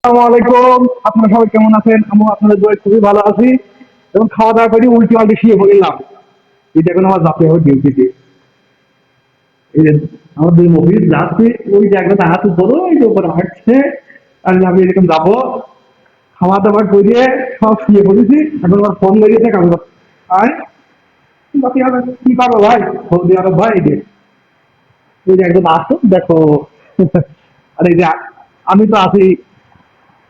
আসসালামু আলাইকুম। আপনারা সবাই কেমন আছেন? আমিও আপনাদের দোয়ায় খুবই ভালো আছি এবং খাওয়া দাওয়া করে উল্টি পাল্টি শুয়ে পড়লাম। এটা এখন আমার যাতে হবে ডিউটিতে। এই যে আমার দুই মহিলা যাচ্ছে, ওই জায়গাটা হাত উপরে ওই যে উপরে হাঁটছে, আর আমি এরকম যাবো খাওয়া দাওয়া করে সব শুয়ে পড়েছি। এখন আমার ফোন লেগেছে কারণ আর বাকি আর কি পারবো ভাই, সৌদি আরব ভাই এই যে একজন আসো দেখো। আর এই যে আমি তো আছি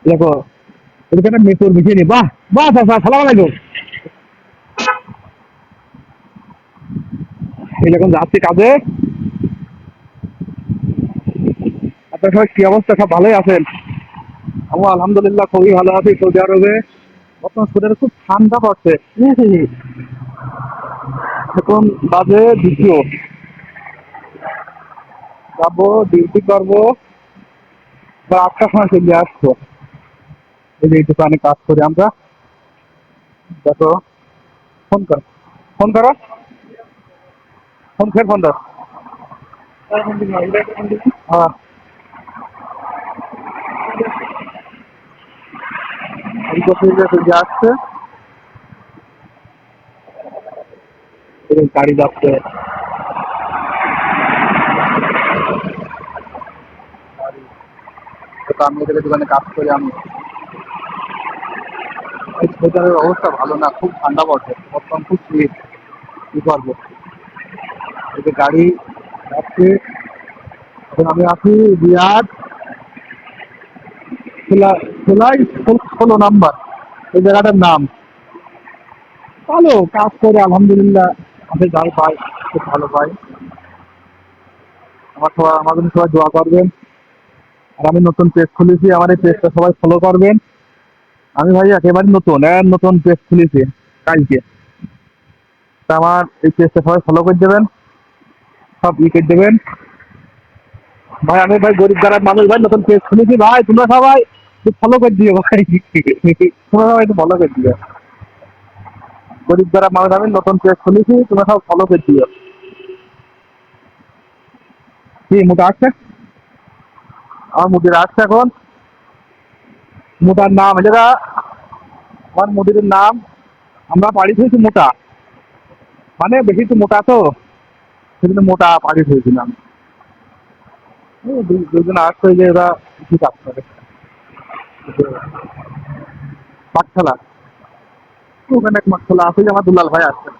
দেখো, এখানে মেট্রোর মিশিয়ে নি। বাহ বাহ চাচা, সালাম আলাইকুম। এই যখন যাচ্ছি কাজে। আপনার সবাই কি অবস্থা? সব ভালোই আছেন? আমি আলহামদুলিল্লাহ খুবই ভালো আছি। সৌদি আরবে বর্তমান শরীরে খুব ঠান্ডা পড়ছে। এখন বাজে দ্বিতীয়, যাবো ডিউটি করবো বা 8টার সময় চলে আসবো। এই যে এই দোকানে কাজ করি আমরা। দেখো, ফোন কর, ফোন করো, ফোন ফের ফোন দাও। হ্যাঁ, এই তো চলে আসছে। এই গাড়ি যাচ্ছে। তো আমি এদের দোকানে কাজ করি আমি। এই ওয়েদারের অবস্থা ভালো না, খুব ঠান্ডা পড়ছে বর্তমান, খুব শীত। কি করবো, এই যে গাড়ি যাচ্ছে। এখন আমি আছি রিয়াদ, সেলাই 16 নাম্বার এই জায়গাটার নাম। ভালো কাজ করে আলহামদুলিল্লাহ। আমাদের যাই পাই খুব ভালো পাই। আমার সবাই, আমার জন্য সবাই দোয়া করবেন। আর আমি নতুন পেজ খুলেছি, আমার এই পেজটা সবাই ফলো করবেন। আমি ভাই একেবারে নতুন, নতুন পেজ খুলেছি কালকে। তা আমার এই পেজটা সবাই ফলো করে দেবেন, সব করে দেবেন। ভাই আমি ভাই গরিব যারা মানুষ ভাই, নতুন পেজ খুলেছি ভাই, তোমরা সবাই ফলো করে দিও ভাই। তোমরা সবাই একটু ফলো করে দিও। গরিব যারা মানুষ, আমি নতুন পেজ খুলেছি, তোমরা সব ফলো করে দিও। কি মোটা আসছে? আমার মুদির আসছে এখন। মোটার নাম এটা, আমার মুদির নাম, আমরা পাড়ি হয়েছি মোটা, মানে বেশি তো মোটা তো, সেজন্য মোটা পাড়ি হয়েছিলাম। দুজন আসছে যে এরা কি কাজ করে পাঠশালা, ওখানে এক মাঠশালা আছে যে আমার দুলাল ভাই আসছে।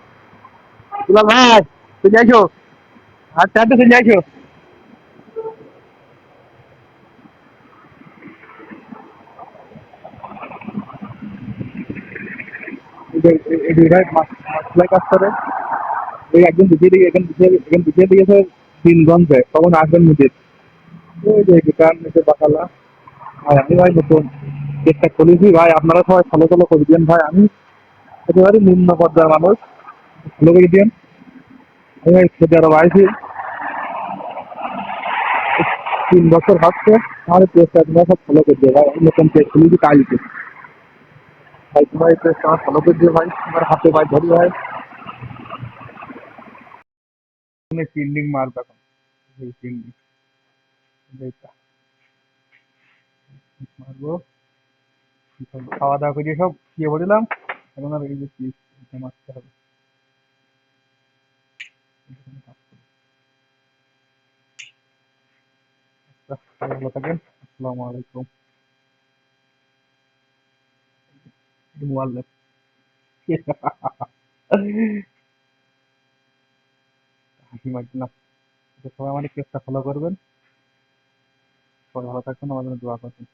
দুলাল ভাই তুই যাইছো? আচ্ছা আচ্ছা তুই যাইছো? এই ভাই মাঠশালায় কাজ করে। এই একজন বুঝিয়ে দিয়ে এখানে বুঝিয়ে দিয়েছে দিনগঞ্জে, তখন আসবেন মুদির। ওই যে দোকান এসে বাকালা। আর আমি ভাই নতুন চেষ্টা করেছি ভাই, আপনারা সবাই ফলো ফলো করে দিন ভাই। আমি একেবারে নিম্ন পর্যায়ের মানুষ, ফলো করে দিন। আমি ভাই সৌদি আরব আইছি 3 বছর হচ্ছে। আমার পেজটা তোমরা সব ফলো করে দিও ভাই, আমি নতুন পেজ খুলেছি কালকে। ভাই তোমার এই পেজটা আমার ফলো করে দিও ভাই, তোমার হাতে ভাই ধরি ভাই। তুমি ফিল্ডিং মারবে এখন, এই ফিল্ডিং এইটা মারবো। খাওয়া দাওয়া করে সব শুয়ে পড়লাম। এখন আর এই যে পিস মারতে হবে। ভালো থাকেন, আসসালামু আলাইকুম। মোয়াল্লেম। হাসি মারছিলাম। সবাই আমার পেজটা ফলো করবেন। সবাই ভালো থাকবেন, আমার জন্য দোয়া করবেন।